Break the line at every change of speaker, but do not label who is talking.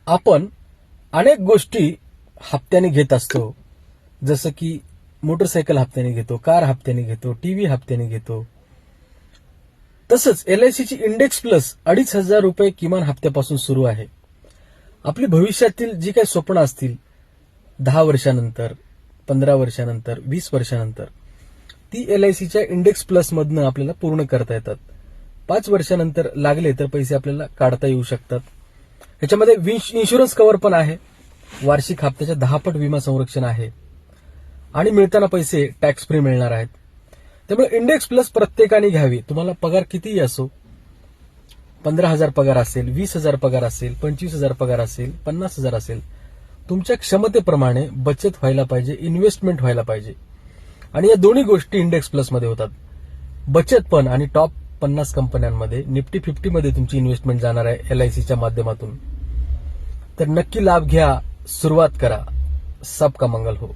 आपण अनेक गोष्टी हप्त्याने घेत असतो. जसं की मोटरसायकल हप्त्याने घेतो, कार हप्त्याने घेतो, टीव्ही हप्त्याने घेतो. तसंच एलआयसीची इंडेक्स प्लस 2,500 रुपये किमान हप्त्यापासून सुरू आहे. आपली भविष्यातील जी काही स्वप्न असतील 10 वर्षानंतर, 15 वर्षानंतर, 20 वर्षानंतर, ती एलआयसीच्या इंडेक्स प्लस मधनं आपल्याला पूर्ण करता येतात. 5 वर्षानंतर लागले तर पैसे आपल्याला काढता येऊ शकतात. ह्याच्यामध्ये इन्शुरन्स कव्हर पण आहे, वार्षिक हप्त्याच्या 10 पट विमा संरक्षण आहे आणि मिळताना पैसे टॅक्स फ्री मिळणार आहेत. त्यामुळे इंडेक्स प्लस प्रत्येकाने घ्यावी. तुम्हाला पगार कितीही असो, 15,000 पगार असेल, 20,000 पगार असेल, 25,000 पगार असेल, 50,000 असेल, तुमच्या क्षमतेप्रमाणे बचत व्हायला पाहिजे, इन्व्हेस्टमेंट व्हायला पाहिजे. आणि या दोन्ही गोष्टी इंडेक्स प्लस मध्ये होतात. बचत पण आणि टॉप 50 कंपन्यांमध्ये निफ्टी 50 मध्ये तुमची इन्व्हेस्टमेंट जाणार आहे एलआयसीच्या माध्यमातून. तर नक्की लाभ घ्या, सुरुवात करा. सबका मंगल हो.